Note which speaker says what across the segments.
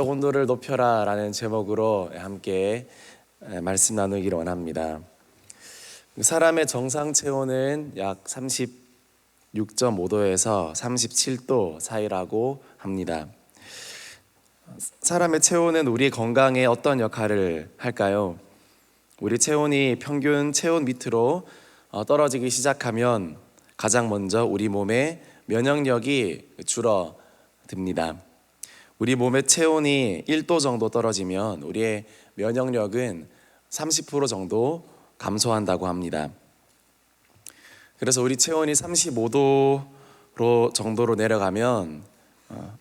Speaker 1: 온도를 높여라 라는 제목으로 함께 말씀 나누기를 원합니다. 사람의 정상 체온은 약 36.5도에서 37도 사이라고 합니다. 사람의 체온은 우리 건강에 어떤 역할을 할까요? 우리 체온이 평균 체온 밑으로 떨어지기 시작하면 가장 먼저 우리 몸의 면역력이 줄어듭니다. 우리 몸의 체온이 1도 정도 떨어지면 우리의 면역력은 30% 정도 감소한다고 합니다. 그래서 우리 체온이 35도 정도로 내려가면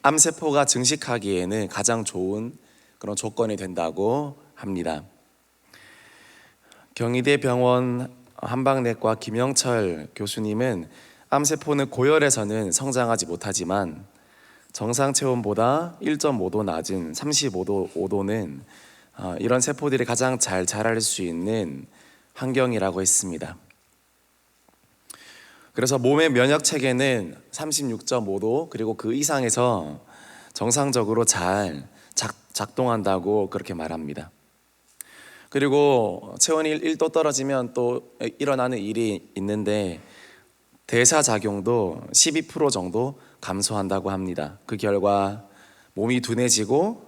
Speaker 1: 암세포가 증식하기에는 가장 좋은 그런 조건이 된다고 합니다. 경희대 병원 한방내과 김영철 교수님은 암세포는 고열에서는 성장하지 못하지만 정상 체온보다 1.5도 낮은 35도는 이런 세포들이 가장 잘 자랄 수 있는 환경이라고 했습니다. 그래서 몸의 면역 체계는 36.5도 그리고 그 이상에서 정상적으로 잘 작동한다고 그렇게 말합니다. 그리고 체온이 1도 떨어지면 또 일어나는 일이 있는데 대사작용도 12% 정도 감소한다고 합니다. 그 결과 몸이 둔해지고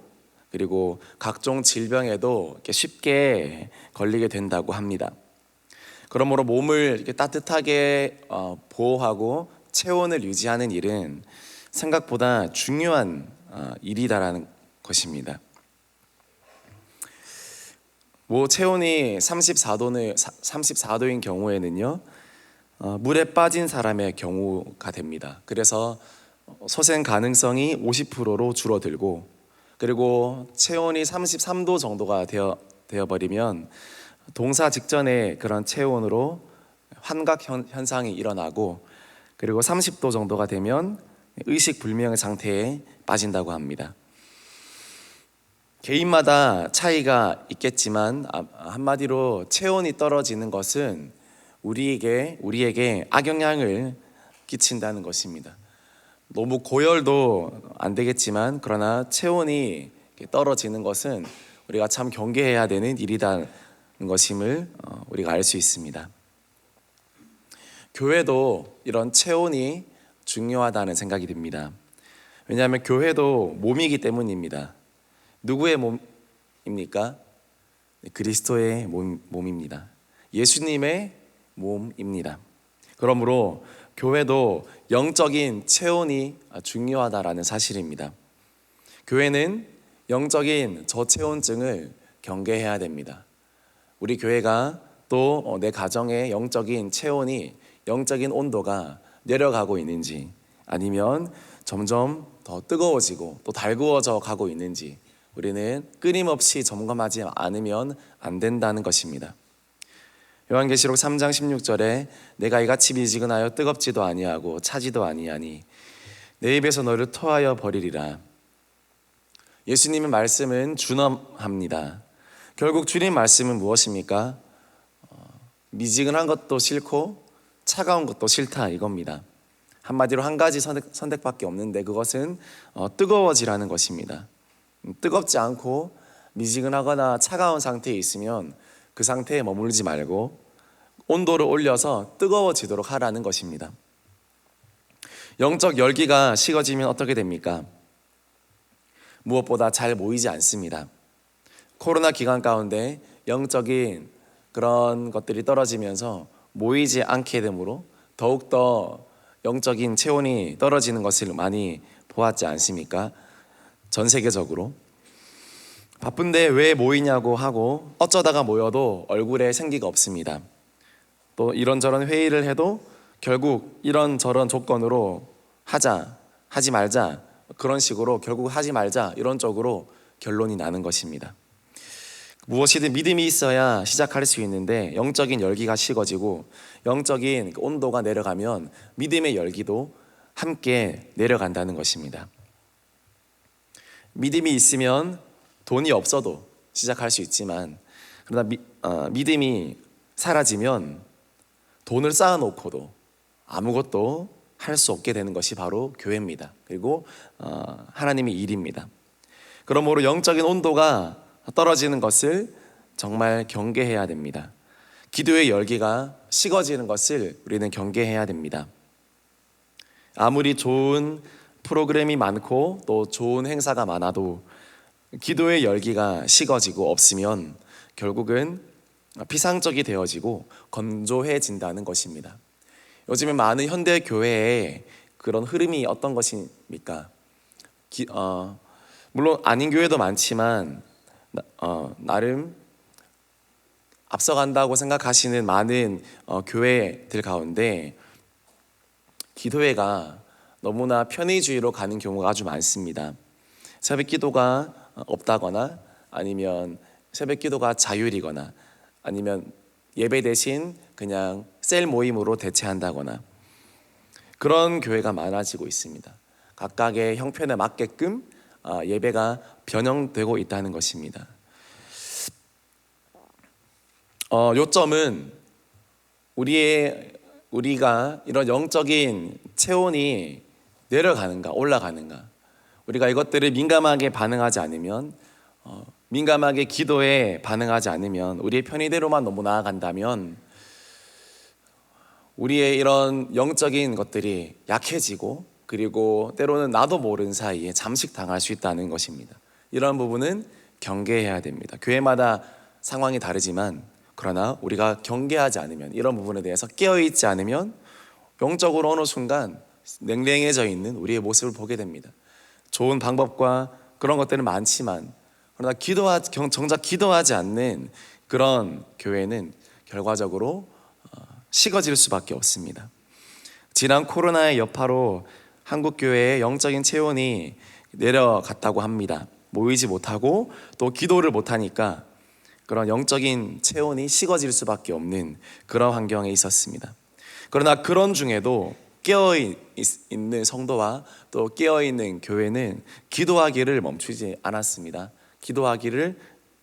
Speaker 1: 그리고 각종 질병에도 이렇게 쉽게 걸리게 된다고 합니다. 그러므로 몸을 이렇게 따뜻하게 보호하고 체온을 유지하는 일은 생각보다 중요한 일이다라는 것입니다. 체온이 34도인 경우에는요, 물에 빠진 사람의 경우가 됩니다. 그래서 소생 가능성이 50%로 줄어들고, 그리고 체온이 33도 정도가 되어버리면 동사 직전에 그런 체온으로 환각 현상이 일어나고, 그리고 30도 정도가 되면 의식 불명의 상태에 빠진다고 합니다. 개인마다 차이가 있겠지만 한마디로 체온이 떨어지는 것은 우리에게 악영향을 끼친다는 것입니다. 너무 고열도 안 되겠지만 그러나 체온이 떨어지는 것은 우리가 참 경계해야 되는 일이라는 것임을 우리가 알 수 있습니다. 교회도 이런 체온이 중요하다는 생각이 듭니다. 왜냐하면 교회도 몸이기 때문입니다. 누구의 몸입니까? 그리스도의 몸입니다. 예수님의 몸입니다. 그러므로 교회도 영적인 체온이 중요하다라는 사실입니다. 교회는 영적인 저체온증을 경계해야 됩니다. 우리 교회가 또 내 가정의 영적인 체온이, 영적인 온도가 내려가고 있는지, 아니면 점점 더 뜨거워지고 또 달구어져 가고 있는지 우리는 끊임없이 점검하지 않으면 안 된다는 것입니다. 요한계시록 3장 16절에 내가 이같이 미지근하여 뜨겁지도 아니하고 차지도 아니하니 내 입에서 너를 토하여 버리리라. 예수님의 말씀은 준엄합니다. 결국 주님 말씀은 무엇입니까? 미지근한 것도 싫고 차가운 것도 싫다 이겁니다. 한마디로 한 가지 선택밖에 없는데 그것은 뜨거워지라는 것입니다. 뜨겁지 않고 미지근하거나 차가운 상태에 있으면 그 상태에 머물지 말고 온도를 올려서 뜨거워지도록 하라는 것입니다. 영적 열기가 식어지면 어떻게 됩니까? 무엇보다 잘 모이지 않습니다. 코로나 기간 가운데 영적인 그런 것들이 떨어지면서 모이지 않게 되므로 더욱더 영적인 체온이 떨어지는 것을 많이 보았지 않습니까? 전 세계적으로. 바쁜데 왜 모이냐고 하고 어쩌다가 모여도 얼굴에 생기가 없습니다. 또 이런저런 회의를 해도 결국 이런저런 조건으로 하지 말자, 그런 식으로 결국 하지 말자, 이런 쪽으로 결론이 나는 것입니다. 무엇이든 믿음이 있어야 시작할 수 있는데 영적인 열기가 식어지고 영적인 온도가 내려가면 믿음의 열기도 함께 내려간다는 것입니다. 믿음이 있으면 돈이 없어도 시작할 수 있지만 그러나 믿음이 사라지면 돈을 쌓아놓고도 아무것도 할 수 없게 되는 것이 바로 교회입니다. 그리고 하나님의 일입니다. 그러므로 영적인 온도가 떨어지는 것을 정말 경계해야 됩니다. 기도의 열기가 식어지는 것을 우리는 경계해야 됩니다. 아무리 좋은 프로그램이 많고 또 좋은 행사가 많아도 기도의 열기가 식어지고 없으면 결국은 피상적이 되어지고 건조해진다는 것입니다. 요즘에 많은 현대 교회에 그런 흐름이 어떤 것입니까? 물론 아닌 교회도 많지만 나름 앞서간다고 생각하시는 많은 교회들 가운데 기도회가 너무나 편의주의로 가는 경우가 아주 많습니다. 새벽 기도가 없다거나 아니면 새벽 기도가 자율이거나 아니면 예배 대신 그냥 셀 모임으로 대체한다거나 그런 교회가 많아지고 있습니다. 각각의 형편에 맞게끔 예배가 변형되고 있다는 것입니다. 요점은 우리가 이런 영적인 체온이 내려가는가 올라가는가, 우리가 이것들을 민감하게 반응하지 않으면 민감하게 기도에 반응하지 않으면 우리의 편의대로만 너무 나아간다면 우리의 이런 영적인 것들이 약해지고 그리고 때로는 나도 모르는 사이에 잠식당할 수 있다는 것입니다. 이런 부분은 경계해야 됩니다. 교회마다 상황이 다르지만 그러나 우리가 경계하지 않으면, 이런 부분에 대해서 깨어있지 않으면 영적으로 어느 순간 냉랭해져 있는 우리의 모습을 보게 됩니다. 좋은 방법과 그런 것들은 많지만 그러나 정작 기도하지 않는 그런 교회는 결과적으로 식어질 수밖에 없습니다. 지난 코로나의 여파로 한국 교회의 영적인 체온이 내려갔다고 합니다. 모이지 못하고 또 기도를 못하니까 그런 영적인 체온이 식어질 수밖에 없는 그런 환경에 있었습니다. 그러나 그런 중에도 깨어있는 성도와 또 깨어있는 교회는 기도하기를 멈추지 않았습니다. 기도하기를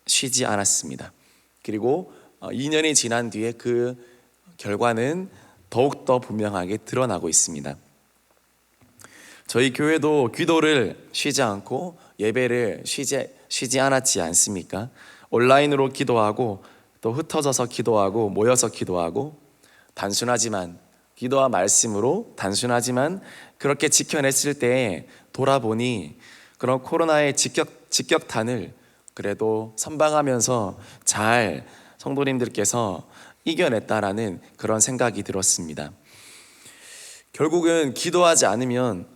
Speaker 1: 쉬지 않았습니다. 그리고 2년이 지난 뒤에 그 결과는 더욱더 분명하게 드러나고 있습니다. 저희 교회도 기도를 쉬지 않고 예배를 쉬지 않았지 않습니까? 온라인으로 기도하고 또 흩어져서 기도하고 모여서 기도하고 단순하지만 기도와 말씀으로 단순하지만 그렇게 지켜냈을 때 돌아보니 그런 코로나의 직격탄을 그래도 선방하면서 잘 성도님들께서 이겨냈다라는 그런 생각이 들었습니다. 결국은 기도하지 않으면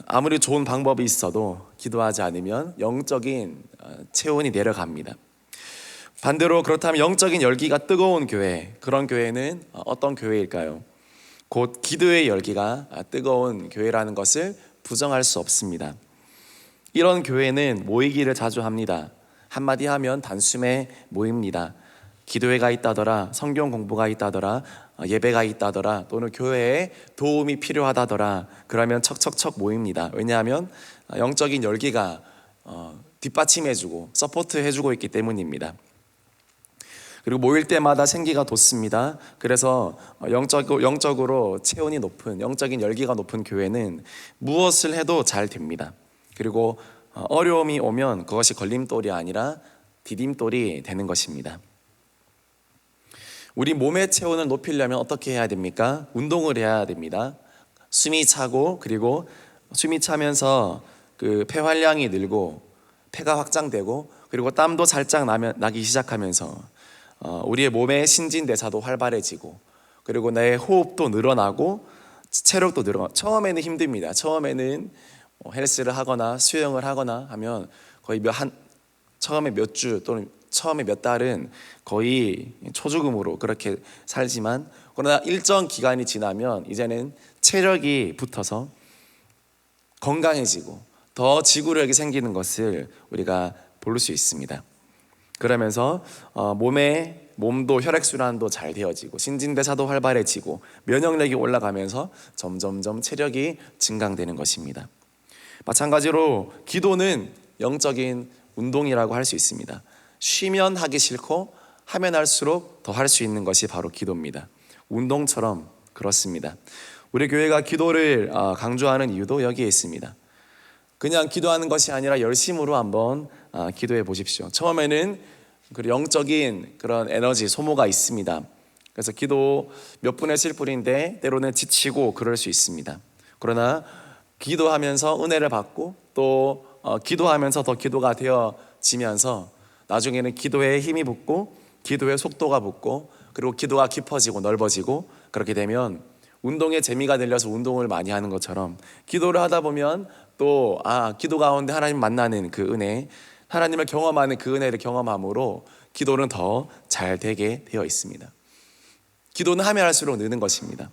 Speaker 1: 아무리 좋은 방법이 있어도 기도하지 않으면 영적인 체온이 내려갑니다. 반대로 그렇다면 영적인 열기가 뜨거운 교회, 그런 교회는 어떤 교회일까요? 곧 기도의 열기가 뜨거운 교회라는 것을 부정할 수 없습니다. 이런 교회는 모이기를 자주 합니다. 한마디 하면 단숨에 모입니다. 기도회가 있다더라, 성경 공부가 있다더라, 예배가 있다더라, 또는 교회에 도움이 필요하다더라, 그러면 척척척 모입니다. 왜냐하면 영적인 열기가 뒷받침해주고 서포트해주고 있기 때문입니다. 그리고 모일 때마다 생기가 돋습니다. 그래서 영적으로 체온이 높은, 영적인 열기가 높은 교회는 무엇을 해도 잘 됩니다. 그리고 어려움이 오면 그것이 걸림돌이 아니라 디딤돌이 되는 것입니다. 우리 몸의 체온을 높이려면 어떻게 해야 됩니까? 운동을 해야 됩니다. 숨이 차고, 그리고 숨이 차면서 그 폐활량이 늘고 폐가 확장되고 그리고 땀도 살짝 나기 시작하면서 우리의 몸의 신진대사도 활발해지고 그리고 내 호흡도 늘어나고 체력도 늘어나고. 처음에는 힘듭니다. 처음에는 헬스를 하거나 수영을 하거나 하면 거의 처음에 몇 주 또는 처음에 몇 달은 거의 초죽음으로 그렇게 살지만 그러나 일정 기간이 지나면 이제는 체력이 붙어서 건강해지고 더 지구력이 생기는 것을 우리가 볼 수 있습니다. 그러면서 몸도 혈액순환도 잘 되어지고 신진대사도 활발해지고 면역력이 올라가면서 점점점 체력이 증강되는 것입니다. 마찬가지로 기도는 영적인 운동이라고 할 수 있습니다. 쉬면 하기 싫고 하면 할수록 더 할 수 있는 것이 바로 기도입니다. 운동처럼 그렇습니다. 우리 교회가 기도를 강조하는 이유도 여기에 있습니다. 그냥 기도하는 것이 아니라 열심으로 한번 기도해 보십시오. 처음에는 그 영적인 그런 에너지 소모가 있습니다. 그래서 기도 몇 분 했을 뿐인데 때로는 지치고 그럴 수 있습니다. 그러나 기도하면서 은혜를 받고 또 기도하면서 더 기도가 되어지면서 나중에는 기도에 힘이 붙고 기도의 속도가 붙고 그리고 기도가 깊어지고 넓어지고 그렇게 되면 운동에 재미가 들려서 운동을 많이 하는 것처럼 기도를 하다 보면 또 기도 가운데 하나님 만나는 그 은혜, 하나님을 경험하는 그 은혜를 경험함으로 기도는 더 잘 되게 되어 있습니다. 기도는 하면 할수록 느는 것입니다.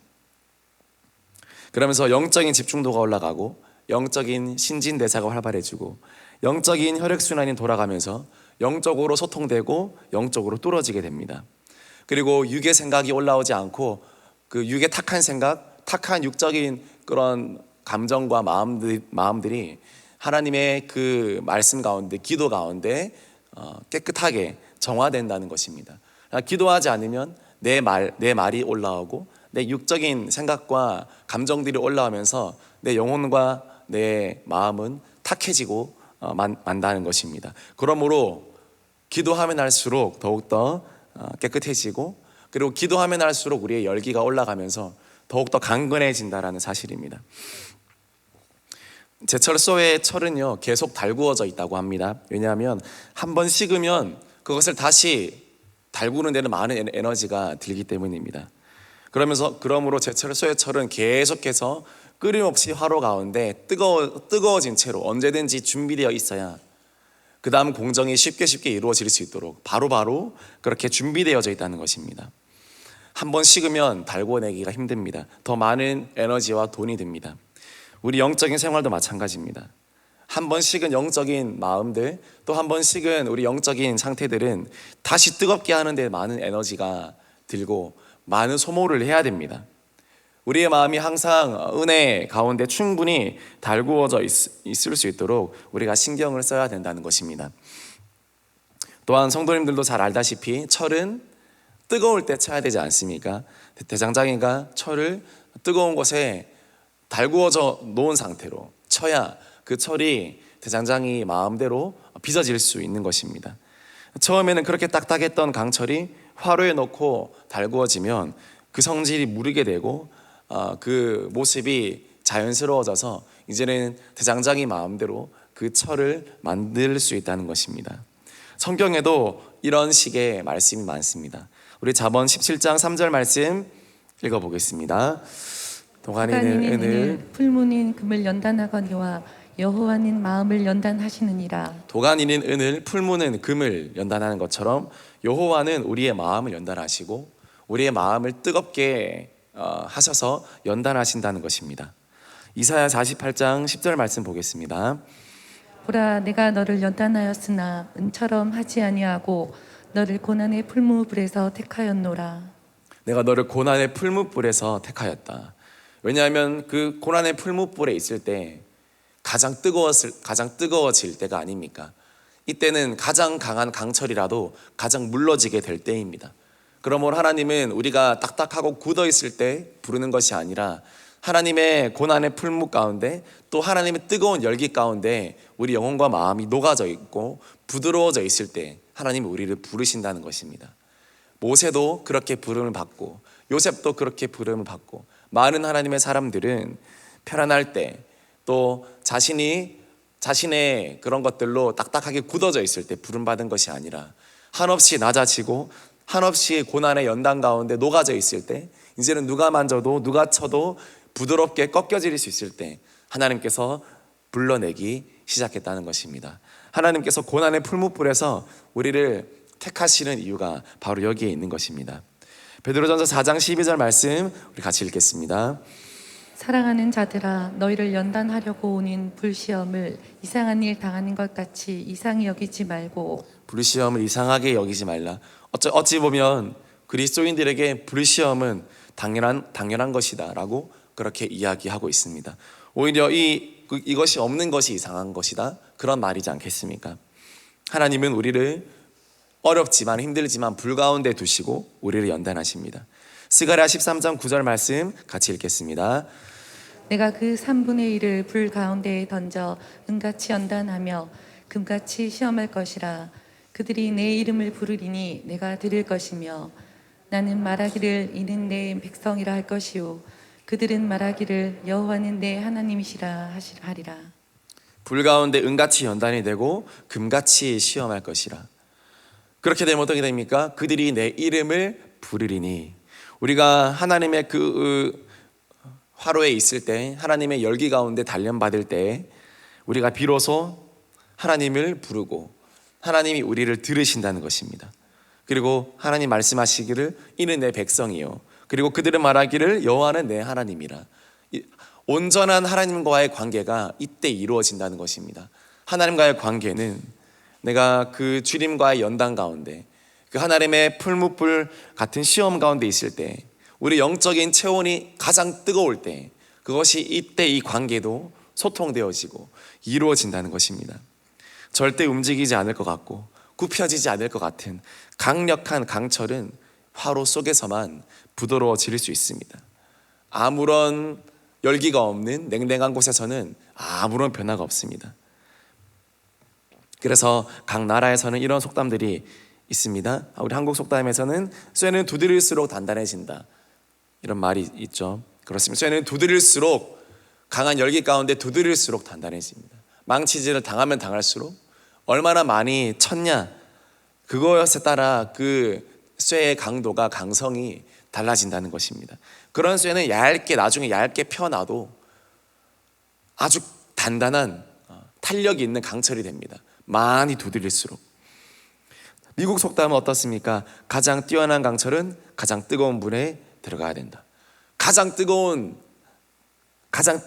Speaker 1: 그러면서 영적인 집중도가 올라가고 영적인 신진대사가 활발해지고 영적인 혈액순환이 돌아가면서 영적으로 소통되고 영적으로 뚫어지게 됩니다. 그리고 육의 생각이 올라오지 않고 그 육의 탁한 생각, 탁한 육적인 그런 감정과 마음들이 하나님의 그 말씀 가운데, 기도 가운데 깨끗하게 정화된다는 것입니다. 기도하지 않으면 내 말이 올라오고 내 육적인 생각과 감정들이 올라오면서 내 영혼과 내 마음은 탁해지고 만다는 것입니다. 그러므로 기도하면 할수록 더욱더 깨끗해지고 그리고 기도하면 할수록 우리의 열기가 올라가면서 더욱더 강건해진다라는 사실입니다. 제철소의 철은요 계속 달구어져 있다고 합니다. 왜냐하면 한 번 식으면 그것을 다시 달구는 데는 많은 에너지가 들기 때문입니다. 그러므로 제철소의 철은 계속해서 끊임없이 화로 가운데 뜨거워진 채로 언제든지 준비되어 있어야 그 다음 공정이 쉽게 이루어질 수 있도록 바로바로 그렇게 준비되어져 있다는 것입니다. 한 번 식으면 달궈내기가 힘듭니다. 더 많은 에너지와 돈이 듭니다. 우리 영적인 생활도 마찬가지입니다. 한 번 식은 영적인 마음들, 또 한 번 식은 우리 영적인 상태들은 다시 뜨겁게 하는데 많은 에너지가 들고 많은 소모를 해야 됩니다. 우리의 마음이 항상 은혜 가운데 충분히 달구어져 있을 수 있도록 우리가 신경을 써야 된다는 것입니다. 또한 성도님들도 잘 알다시피 철은 뜨거울 때 쳐야 되지 않습니까? 대장장이가 철을 뜨거운 곳에 달구어져 놓은 상태로 쳐야 그 철이 대장장이 마음대로 빚어질 수 있는 것입니다. 처음에는 그렇게 딱딱했던 강철이 화로에 넣고 달구어지면 그 성질이 무르게 되고 그 모습이 자연스러워져서 이제는 대장장이 마음대로 그 철을 만들 수 있다는 것입니다. 성경에도 이런 식의 말씀이 많습니다. 우리 잠언 17장 3절 말씀 읽어보겠습니다. 도가니는 은을
Speaker 2: 풀무는 금을 연단하거니와 여호와는 마음을 연단하시느니라.
Speaker 1: 도가니는 은을 풀무는 금을 연단하는 것처럼 여호와는 우리의 마음을 연단하시고 우리의 마음을 뜨겁게 하셔서 연단하신다는 것입니다. 이사야 48장 10절 말씀 보겠습니다.
Speaker 2: 보라, 내가 너를 연단하였으나 은처럼 하지 아니하고 너를 고난의 풀무불에서 택하였노라. 내가
Speaker 1: 너를 고난의 풀무불에서 택하였다. 왜냐하면 그 고난의 풀무불에 있을 때 가장 뜨거워질 때가 아닙니까? 이때는 가장 강한 강철이라도 가장 물러지게 될 때입니다. 그러므로 하나님은 우리가 딱딱하고 굳어 있을 때 부르는 것이 아니라 하나님의 고난의 풀무 가운데 또 하나님의 뜨거운 열기 가운데 우리 영혼과 마음이 녹아져 있고 부드러워져 있을 때 하나님이 우리를 부르신다는 것입니다. 모세도 그렇게 부름을 받고 요셉도 그렇게 부름을 받고 많은 하나님의 사람들은 편안할 때 또 자신의 그런 것들로 딱딱하게 굳어져 있을 때 부름받은 것이 아니라 한없이 낮아지고 한없이 고난의 연단 가운데 녹아져 있을 때 이제는 누가 만져도 누가 쳐도 부드럽게 꺾여질 수 있을 때 하나님께서 불러내기 시작했다는 것입니다. 하나님께서 고난의 풀무불에서 우리를 택하시는 이유가 바로 여기에 있는 것입니다. 베드로전서 4장 12절 말씀 우리 같이 읽겠습니다.
Speaker 2: 사랑하는 자들아, 너희를 연단하려고 오는 불시험을 이상한 일 당하는 것 같이 이상히 여기지 말고.
Speaker 1: 불시험을 이상하게 여기지 말라. 어찌 보면 그리스도인들에게 불시험은 당연한 것이다 라고 그렇게 이야기하고 있습니다. 오히려 이것이 없는 것이 이상한 것이다, 그런 말이지 않겠습니까? 하나님은 우리를 어렵지만 힘들지만 불 가운데 두시고 우리를 연단하십니다. 스가랴 13장 9절 말씀 같이 읽겠습니다.
Speaker 2: 내가 그 3분의 1을 불 가운데에 던져 은같이 연단하며 금같이 시험할 것이라. 그들이 내 이름을 부르리니 내가 들을 것이며 나는 말하기를 이는 내 백성이라 할 것이요 그들은 말하기를 여호와는 내 하나님이시라 하리라.
Speaker 1: 불 가운데 은같이 연단이 되고 금같이 시험할 것이라. 그렇게 되면 어떻게 됩니까? 그들이 내 이름을 부르리니. 우리가 하나님의 그 화로에 있을 때, 하나님의 열기 가운데 단련받을 때 우리가 비로소 하나님을 부르고 하나님이 우리를 들으신다는 것입니다. 그리고 하나님 말씀하시기를 이는 내 백성이요 그리고 그들은 말하기를 여호와는 내 하나님이라. 온전한 하나님과의 관계가 이때 이루어진다는 것입니다. 하나님과의 관계는 내가 그 주님과의 연단 가운데, 그 하나님의 풀무불 같은 시험 가운데 있을 때, 우리 영적인 체온이 가장 뜨거울 때, 그것이 이때 이 관계도 소통되어지고 이루어진다는 것입니다. 절대 움직이지 않을 것 같고 굽혀지지 않을 것 같은 강력한 강철은 화로 속에서만 부드러워질 수 있습니다. 아무런 열기가 없는 냉랭한 곳에서는 아무런 변화가 없습니다. 그래서 각 나라에서는 이런 속담들이 있습니다. 우리 한국 속담에서는 쇠는 두드릴수록 단단해진다, 이런 말이 있죠. 그렇습니다. 쇠는 두드릴수록, 강한 열기 가운데 두드릴수록 단단해집니다. 망치질을 당하면 당할수록 얼마나 많이 쳤냐, 그것에 따라 그 쇠의 강도가, 강성이 달라진다는 것입니다. 그런 쇠는 얇게, 나중에 얇게 펴놔도 아주 단단한 탄력이 있는 강철이 됩니다. 많이 두드릴수록. 미국 속담은 어떻습니까? 가장 뛰어난 강철은 가장 뜨거운 물에 들어가야 된다. 가장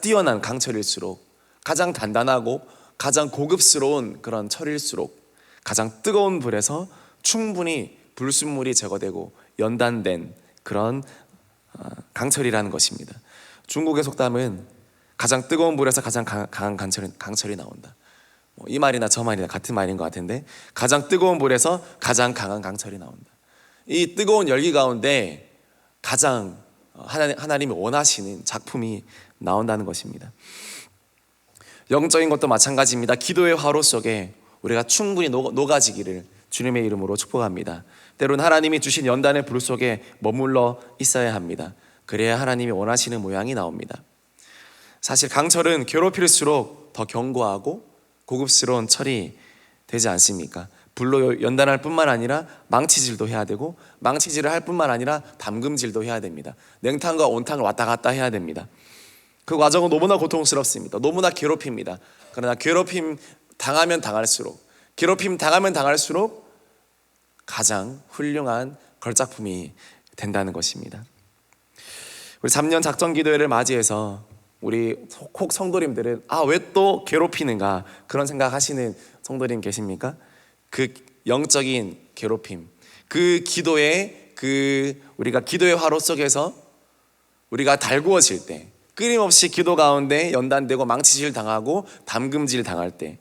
Speaker 1: 뛰어난 강철일수록, 가장 단단하고 가장 고급스러운 그런 철일수록 가장 뜨거운 불에서 충분히 불순물이 제거되고 연단된 그런 강철이라는 것입니다. 중국의 속담은 가장 뜨거운 불에서 가장 강한 강철이 나온다. 이 말이나 저 말이나 같은 말인 것 같은데, 가장 뜨거운 불에서 가장 강한 강철이 나온다. 이 뜨거운 열기 가운데 가장 하나님이 원하시는 작품이 나온다는 것입니다. 영적인 것도 마찬가지입니다. 기도의 화로 속에 우리가 충분히 녹아지기를 주님의 이름으로 축복합니다. 때로는 하나님이 주신 연단의 불 속에 머물러 있어야 합니다. 그래야 하나님이 원하시는 모양이 나옵니다. 사실 강철은 괴롭힐수록 더 견고하고 고급스러운 철이 되지 않습니까? 불로 연단할 뿐만 아니라 망치질도 해야 되고, 망치질을 할 뿐만 아니라 담금질도 해야 됩니다. 냉탕과 온탕을 왔다 갔다 해야 됩니다. 그 과정은 너무나 고통스럽습니다. 너무나 괴롭힙니다. 그러나 괴롭힘 당하면 당할수록, 괴롭힘 당하면 당할수록 가장 훌륭한 걸작품이 된다는 것입니다. 우리 3년 작전 기도회를 맞이해서 우리 혹 성도님들은 왜 또 괴롭히는가, 그런 생각하시는 성도님 계십니까? 그 영적인 괴롭힘, 그 기도의 우리가 기도의 화로 속에서 우리가 달구어질 때, 끊임없이 기도 가운데 연단되고 망치질 당하고 담금질 당할 때,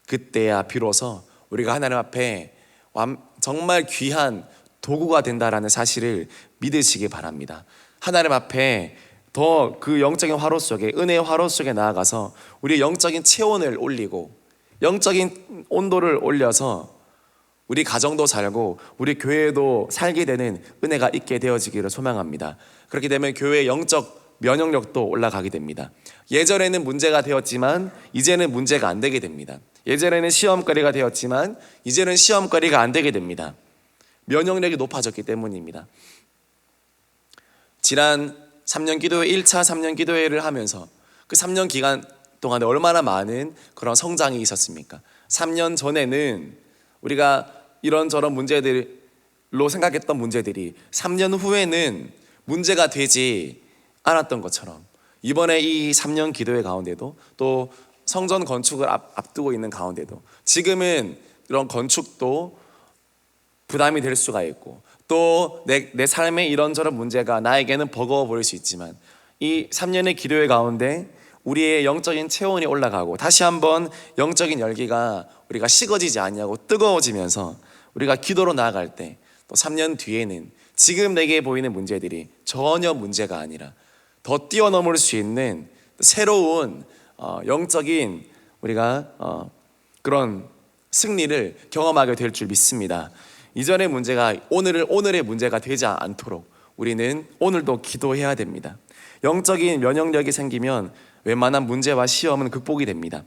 Speaker 1: 그때야 비로소 우리가 하나님 앞에 정말 귀한 도구가 된다라는 사실을 믿으시기 바랍니다. 하나님 앞에 더 그 영적인 화로 속에, 은혜의 화로 속에 나아가서 우리의 영적인 체온을 올리고 영적인 온도를 올려서 우리 가정도 살고 우리 교회도 살게 되는 은혜가 있게 되어지기를 소망합니다. 그렇게 되면 교회의 영적 면역력도 올라가게 됩니다. 예전에는 문제가 되었지만 이제는 문제가 안 되게 됩니다. 예전에는 시험거리가 되었지만 이제는 시험거리가 안 되게 됩니다. 면역력이 높아졌기 때문입니다. 지난 3년 기도회 1차 3년 기도회를 하면서 그 3년 기간 동안에 얼마나 많은 그런 성장이 있었습니까? 3년 전에는 우리가 이런저런 문제들로 생각했던 문제들이 3년 후에는 문제가 되지 않았던 것처럼, 이번에 이 3년 기도회 가운데도 또 성전 건축을 앞두고 있는 가운데도 지금은 이런 건축도 부담이 될 수가 있고, 또 내 삶에 이런저런 문제가 나에게는 버거워 보일 수 있지만, 이 3년의 기도회 가운데 우리의 영적인 체온이 올라가고 다시 한번 영적인 열기가 우리가 식어지지 않냐고 뜨거워지면서 우리가 기도로 나아갈 때, 또 3년 뒤에는 지금 내게 보이는 문제들이 전혀 문제가 아니라 더 뛰어넘을 수 있는 새로운 영적인 우리가 그런 승리를 경험하게 될 줄 믿습니다. 이전의 문제가 오늘의 문제가 되지 않도록 우리는 오늘도 기도해야 됩니다. 영적인 면역력이 생기면 웬만한 문제와 시험은 극복이 됩니다.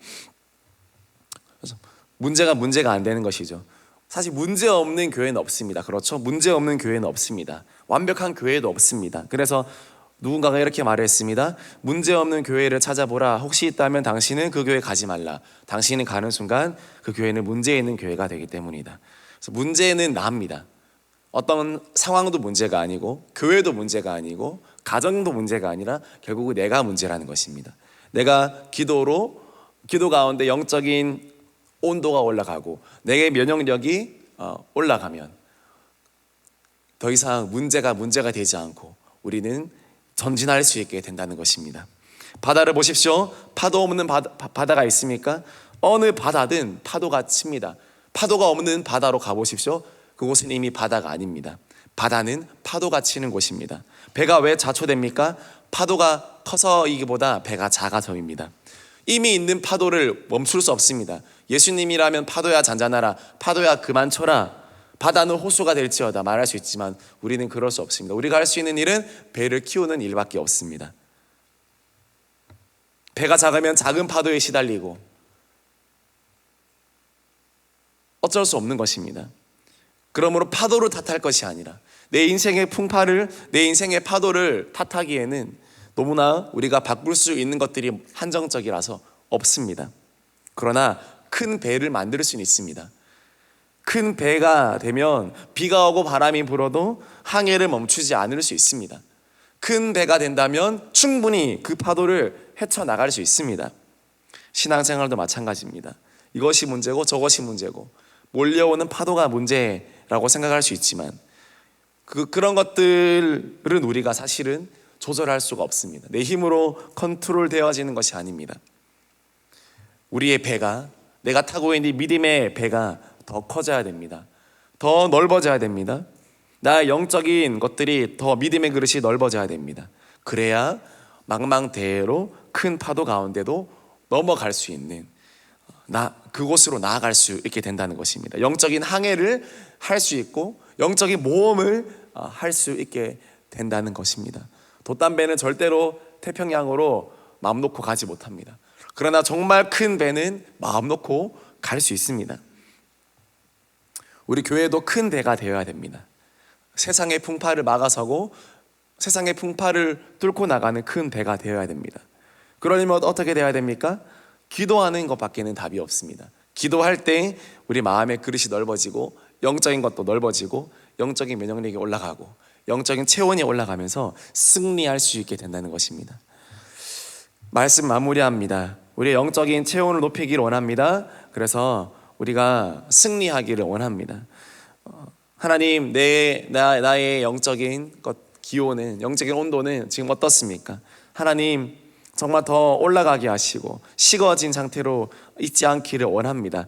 Speaker 1: 그래서 문제가 안 되는 것이죠. 사실 문제 없는 교회는 없습니다. 그렇죠? 문제 없는 교회는 없습니다. 완벽한 교회도 없습니다. 그래서 누군가가 이렇게 말했습니다. 문제 없는 교회를 찾아보라. 혹시 있다면 당신은 그 교회 가지 말라. 당신이 가는 순간 그 교회는 문제 있는 교회가 되기 때문이다. 그래서 문제는 나입니다. 어떤 상황도 문제가 아니고 교회도 문제가 아니고 가정도 문제가 아니라 결국은 내가 문제라는 것입니다. 내가 기도 가운데 영적인 온도가 올라가고 내게 면역력이 올라가면 더 이상 문제가 되지 않고 우리는 전진할 수 있게 된다는 것입니다. 바다를 보십시오. 파도 없는 바다가 있습니까? 어느 바다든 파도가 칩니다. 파도가 없는 바다로 가보십시오. 그곳은 이미 바다가 아닙니다. 바다는 파도가 치는 곳입니다. 배가 왜 자초됩니까? 파도가 커서이기보다 배가 작아서입니다. 이미 있는 파도를 멈출 수 없습니다. 예수님이라면 파도야 잔잔하라, 파도야 그만 쳐라, 바다는 호수가 될지어다 말할 수 있지만 우리는 그럴 수 없습니다. 우리가 할 수 있는 일은 배를 키우는 일밖에 없습니다. 배가 작으면 작은 파도에 시달리고 어쩔 수 없는 것입니다. 그러므로 파도를 탓할 것이 아니라 내 인생의 내 인생의 파도를 탓하기에는 너무나 우리가 바꿀 수 있는 것들이 한정적이라서 없습니다. 그러나 큰 배를 만들 수는 있습니다. 큰 배가 되면 비가 오고 바람이 불어도 항해를 멈추지 않을 수 있습니다. 큰 배가 된다면 충분히 그 파도를 헤쳐나갈 수 있습니다. 신앙생활도 마찬가지입니다. 이것이 문제고 저것이 문제고 몰려오는 파도가 문제라고 생각할 수 있지만 그런 것들은 우리가 사실은 조절할 수가 없습니다. 내 힘으로 컨트롤 되어지는 것이 아닙니다. 우리의 배가, 내가 타고 있는 믿음의 배가 더 커져야 됩니다. 더 넓어져야 됩니다. 나의 영적인 것들이 더 믿음의 그릇이 넓어져야 됩니다. 그래야 망망대해로 큰 파도 가운데도 넘어갈 수 있는 그곳으로 나아갈 수 있게 된다는 것입니다. 영적인 항해를 할 수 있고 영적인 모험을 할 수 있게 된다는 것입니다. 돛담배는 절대로 태평양으로 마음 놓고 가지 못합니다. 그러나 정말 큰 배는 마음 놓고 갈 수 있습니다. 우리 교회도 큰 배가 되어야 됩니다. 세상의 풍파를 막아서고 세상의 풍파를 뚫고 나가는 큰 배가 되어야 됩니다. 그러려면 어떻게 되어야 됩니까? 기도하는 것밖에는 답이 없습니다. 기도할 때 우리 마음의 그릇이 넓어지고 영적인 것도 넓어지고 영적인 면역력이 올라가고 영적인 체온이 올라가면서 승리할 수 있게 된다는 것입니다. 말씀 마무리합니다. 우리의 영적인 체온을 높이기를 원합니다. 그래서 우리가 승리하기를 원합니다. 하나님, 나의 영적인 기온은, 영적인 온도는 지금 어떻습니까? 하나님, 정말 더 올라가게 하시고 식어진 상태로 있지 않기를 원합니다.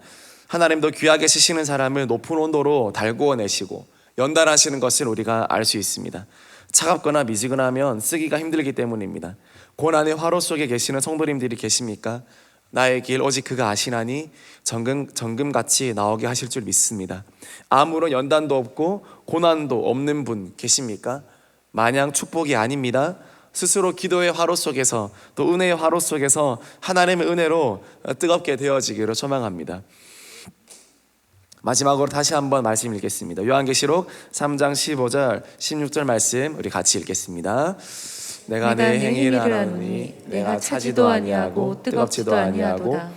Speaker 1: 하나님도 귀하게 쓰시는 사람을 높은 온도로 달구어내시고 연단하시는 것을 우리가 알 수 있습니다. 차갑거나 미지근하면 쓰기가 힘들기 때문입니다. 고난의 화로 속에 계시는 성도님들이 계십니까? 나의 길 오직 그가 아시나니 정금같이 나오게 하실 줄 믿습니다. 아무런 연단도 없고 고난도 없는 분 계십니까? 마냥 축복이 아닙니다. 스스로 기도의 화로 속에서 또 은혜의 화로 속에서 하나님의 은혜로 뜨겁게 되어지기를 소망합니다. 마지막으로 다시 한번 말씀 읽겠습니다. 요한계시록 3장 15절 16절 말씀 우리 같이 읽겠습니다. 내가 내 행위를 아노니 내가 차지도 아니하고 뜨겁지도 아니하고다.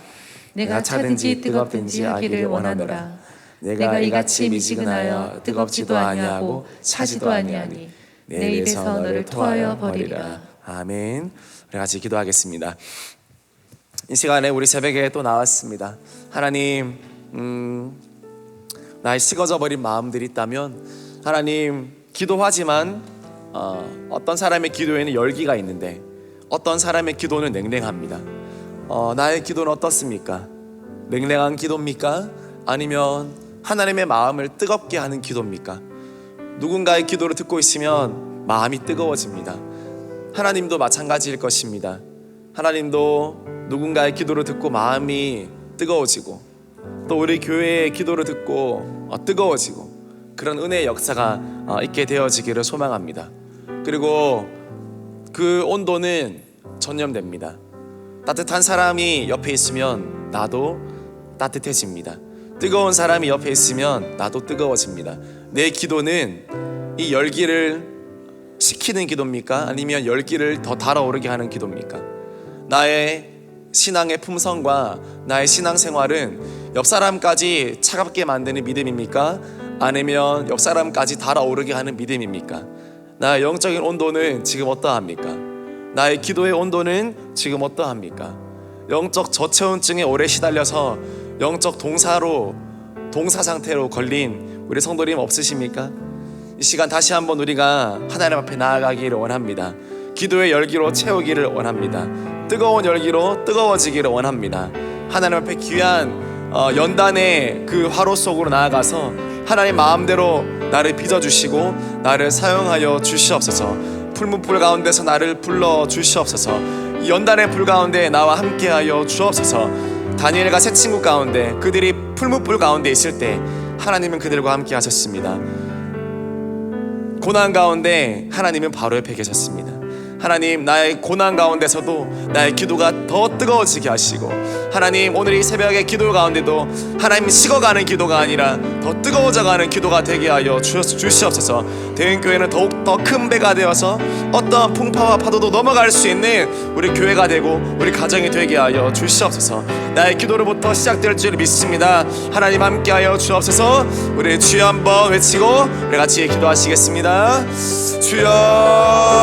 Speaker 1: 내가 차든지 뜨겁든지 하기를 원하노라. 내가 이같이 미지근하여 뜨겁지도 아니하고 차지도 아니하니 내 입에서 너를 토하여 버리리라. 아멘. 우리 같이 기도하겠습니다. 이 시간에 우리 새벽에 또 나왔습니다. 하나님, 나의 식어져 버린 마음들이 있다면 하나님, 기도하지만 어떤 사람의 기도에는 열기가 있는데 어떤 사람의 기도는 냉랭합니다. 나의 기도는 어떻습니까? 냉랭한 기도입니까? 아니면 하나님의 마음을 뜨겁게 하는 기도입니까? 누군가의 기도를 듣고 있으면 마음이 뜨거워집니다. 하나님도 마찬가지일 것입니다. 하나님도 누군가의 기도를 듣고 마음이 뜨거워지고 또 우리 교회의 기도를 듣고 뜨거워지고 그런 은혜의 역사가 있게 되어지기를 소망합니다. 그리고 그 온도는 전염됩니다. 따뜻한 사람이 옆에 있으면 나도 따뜻해집니다. 뜨거운 사람이 옆에 있으면 나도 뜨거워집니다. 내 기도는 이 열기를 식히는 기도입니까? 아니면 열기를 더 달아오르게 하는 기도입니까? 나의 신앙의 품성과 나의 신앙생활은 옆 사람까지 차갑게 만드는 믿음입니까? 아니면 옆 사람까지 달아오르게 하는 믿음입니까? 나의 영적인 온도는 지금 어떠합니까? 나의 기도의 온도는 지금 어떠합니까? 영적 저체온증에 오래 시달려서 영적 동사 상태로 걸린 우리 성도님 없으십니까? 이 시간 다시 한번 우리가 하나님 앞에 나아가기를 원합니다. 기도의 열기로 채우기를 원합니다. 뜨거운 열기로 뜨거워지기를 원합니다. 하나님 앞에 귀한 연단의 그 화로 속으로 나아가서 하나님 마음대로 나를 빚어주시고 나를 사용하여 주시옵소서. 풀무불 가운데서 나를 불러 주시옵소서. 이 연단의 불 가운데 나와 함께하여 주옵소서. 다니엘과 세 친구 가운데 그들이 풀무불 가운데 있을 때 하나님은 그들과 함께 하셨습니다. 고난 가운데 하나님은 바로 옆에 계셨습니다. 하나님, 나의 고난 가운데서도 나의 기도가 더 뜨거워지게 하시고, 하나님 오늘 이 새벽의 기도 가운데도 하나님 식어가는 기도가 아니라 더 뜨거워져가는 기도가 되게 하여 주시옵소서. 대은교회는 더욱 더 큰 배가 되어서 어떠한 풍파와 파도도 넘어갈 수 있는 우리 교회가 되고 우리 가정이 되게 하여 주시옵소서. 나의 기도로부터 시작될 줄 믿습니다. 하나님 함께하여 주옵소서. 우리 주여 한번 외치고 우리 같이 기도하시겠습니다. 주여.